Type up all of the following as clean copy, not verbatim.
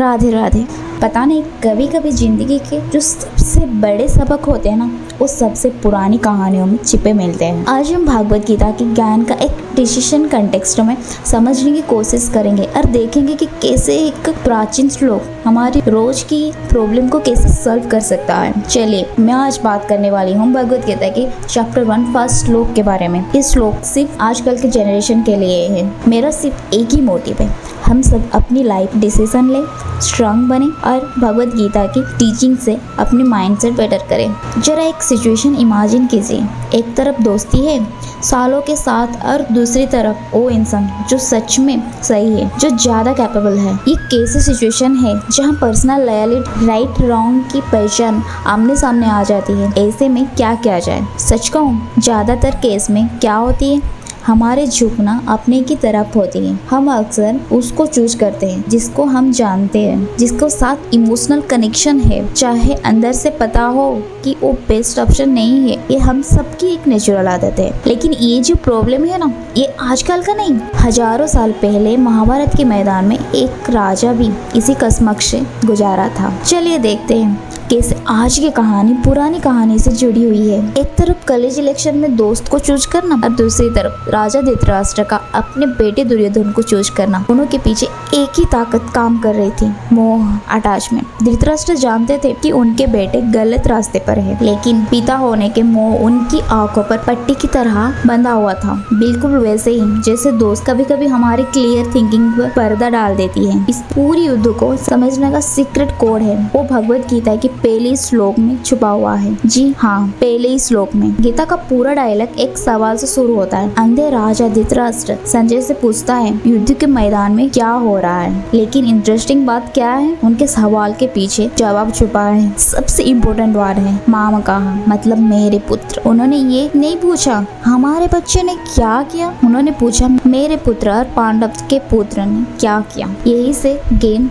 राधे राधे। पता नहीं, कभी कभी ज़िंदगी के जो सबसे बड़े सबक होते हैं ना, वो सबसे पुरानी कहानियों में छिपे मिलते हैं। आज हम भागवत गीता के ज्ञान का एक डिसीजन कंटेक्स्ट में समझने की कोशिश करेंगे और देखेंगे कि कैसे एक प्राचीन श्लोक हमारी रोज की प्रॉब्लम को कैसे सॉल्व कर सकता है। चलिए, मैं आज बात करने वाली हूँ भगवत गीता के चैप्टर 1 फर्स्ट श्लोक के बारे में। ये श्लोक सिर्फ आजकल के जनरेशन के लिए है। मेरा सिर्फ एक ही मोटिव है, हम सब अपनी लाइफ डिसीजन लें, स्ट्रांग बने और भगवत गीता की टीचिंग से अपनी माइंडसेट बेटर करें। जरा एक सिचुएशन इमेजिन कीजिए। एक तरफ दोस्ती है सालों के साथ और दूसरी तरफ वो इंसान जो सच में सही है, जो ज़्यादा कैपेबल है। ये कैसी सिचुएशन है जहाँ पर्सनल लॉयल्टी, राइट रॉन्ग की पहचान आमने सामने आ जाती है। ऐसे में क्या किया जाए? सच कहूँ, ज़्यादातर केस में क्या होती है, हमारे झुकना अपने की तरफ होती है। हम अक्सर उसको चूज करते हैं जिसको हम जानते हैं, जिसको साथ इमोशनल कनेक्शन है, चाहे अंदर से पता हो कि वो बेस्ट ऑप्शन नहीं है। ये हम सबकी एक नेचुरल आदत है। लेकिन ये जो प्रॉब्लम है ना, ये आजकल का नहीं, हजारों साल पहले महाभारत के मैदान में एक राजा भी इसी कसमक से गुजारा था। चलिए देखते हैं कैसे आज की कहानी पुरानी कहानी से जुड़ी हुई है। एक तरफ कॉलेज इलेक्शन में दोस्त को चूज करना और दूसरी तरफ राजा धृतराष्ट्र का अपने बेटे दुर्योधन को चूज करना। दोनों के पीछे एक ही ताकत काम कर रही थी, मोह, अटैचमेंट। धृतराष्ट्र जानते थे कि उनके बेटे गलत रास्ते पर है, लेकिन पिता होने के मोह उनकी आंखों पर पट्टी की तरह बंधा हुआ था। बिल्कुल वैसे ही जैसे दोस्त कभी कभी हमारी क्लियर थिंकिंग पर पर्दा डाल देती है। इस पूरी युद्ध को समझने का सीक्रेट कोड है, वो भगवत गीता की पहले श्लोक में छुपा हुआ है। जी हाँ, पहले ही श्लोक में। गीता का पूरा डायलॉग एक सवाल से शुरू होता है। अंधे राजा धृतराष्ट्र संजय से पूछता है, युद्ध के मैदान में क्या हो रहा है? लेकिन इंटरेस्टिंग बात क्या है, उनके सवाल के पीछे जवाब छुपा है। सबसे इम्पोर्टेंट वर्ड है माम कहा, मतलब मेरे पुत्र। उन्होंने ये नहीं पूछा हमारे बच्चे ने क्या किया, उन्होंने पूछा मेरे पुत्र और पांडव के पुत्र ने क्या किया। यही से गेम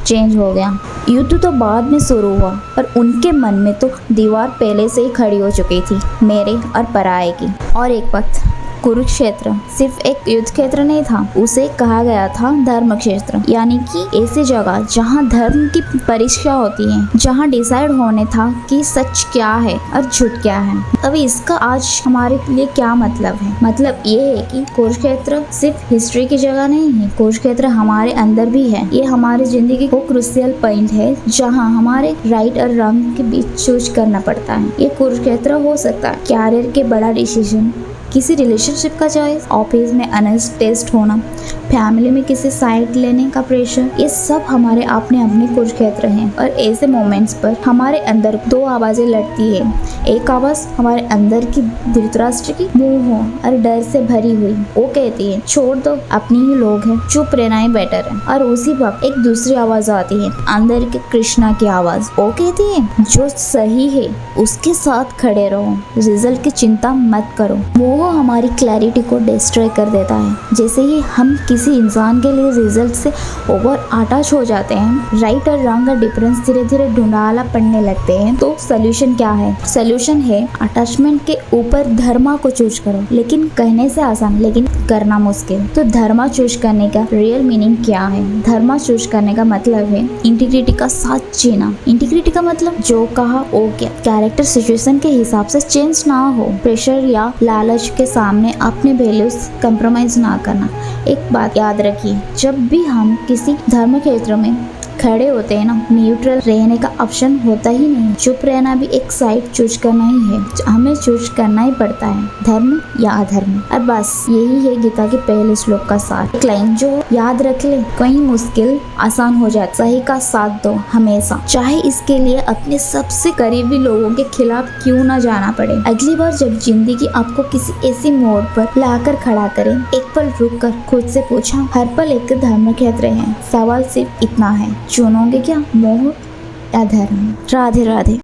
चेंज हो गया। युद्ध तो बाद में शुरू हुआ, पर उनके मन में तो दीवार पहले से ही खड़ी हो चुकी थी, मेरे और पराये की। और एक वक्त कुरुक्षेत्र सिर्फ एक युद्ध क्षेत्र नहीं था, उसे कहा गया था धर्म क्षेत्र, यानी कि ऐसी जगह जहां धर्म की परीक्षा होती है, जहां डिसाइड होने था कि सच क्या है और झूठ क्या है। अब इसका आज हमारे लिए क्या मतलब है? मतलब ये है कि कुरुक्षेत्र सिर्फ हिस्ट्री की जगह नहीं है, कुरुक्षेत्र हमारे अंदर भी है। ये हमारी जिंदगी को क्रूशियल पॉइंट है जहाँ हमारे राइट और रॉन्ग के बीच चूज करना पड़ता है। ये कुरुक्षेत्र हो सकता है कैरियर के बड़ा डिसीजन, किसी रिलेशनशिप का चॉइस, ऑफिस में ऑनेस्ट टेस्ट होना, फैमिली में किसी साइड लेने का प्रेशर। ये सब हमारे अपने अपने कुरुक्षेत्र हैं। और ऐसे मोमेंट्स पर हमारे अंदर दो आवाजें लड़ती है। एक आवाज हमारे अंदर की धृतराष्ट्र की मोह और डर से भरी हुई, वो कहती है छोड़ दो, अपनी ही लोग हैं, चुप रहना ही बेटर है। और उसी वक्त एक दूसरी आवाज आती है, अंदर के कृष्णा की आवाज, वो कहती है जो सही है उसके साथ खड़े रहो, रिजल्ट की चिंता मत करो। वो हमारी क्लैरिटी को डिस्ट्रॉय कर देता है। जैसे ही हम किसी इंसान के लिए रिजल्ट से ओवर अटैच हो जाते हैं, राइट और रॉन्ग का डिफरेंस धीरे धीरे ढूंढाला पड़ने लगते हैं। तो सोल्यूशन क्या है? सोल्यूशन है अटैचमेंट के ऊपर धर्मा को चूज करो। लेकिन कहने से आसान, लेकिन करना मुश्किल। तो धर्मा चूज करने का रियल मीनिंग क्या है? धर्मा चूज करने का मतलब है इंटीग्रिटी का साथ जीना। इंटीग्रिटी का मतलब जो कहा वो क्या, कैरेक्टर सिचुएशन के हिसाब से चेंज ना हो, प्रेशर या लालच के सामने अपने वैल्यूज कंप्रोमाइज ना करना। एक बात याद रखिए, जब भी हम किसी धर्म क्षेत्र में खड़े होते हैं ना, न्यूट्रल रहने का ऑप्शन होता ही नहीं। चुप रहना भी एक साइड चूज करना ही है, हमें चूज करना ही पड़ता है, धर्म या अधर्म। और बस यही है गीता के पहले श्लोक का सार। एक लाइन जो याद रख ले, कहीं मुश्किल आसान हो जाए, सही का साथ दो हमेशा, चाहे इसके लिए अपने सबसे करीबी लोगों के खिलाफ क्यों ना जाना पड़े। अगली बार जब जिंदगी आपको किसी ऐसी मोड़ पर लाकर खड़ा करे, एक पल रुक कर खुद से पूछा, हर पल एक धर्म क्षेत्र है, सवाल सिर्फ इतना है, चुनोगे क्या, मोह या धर्म? राधे राधे।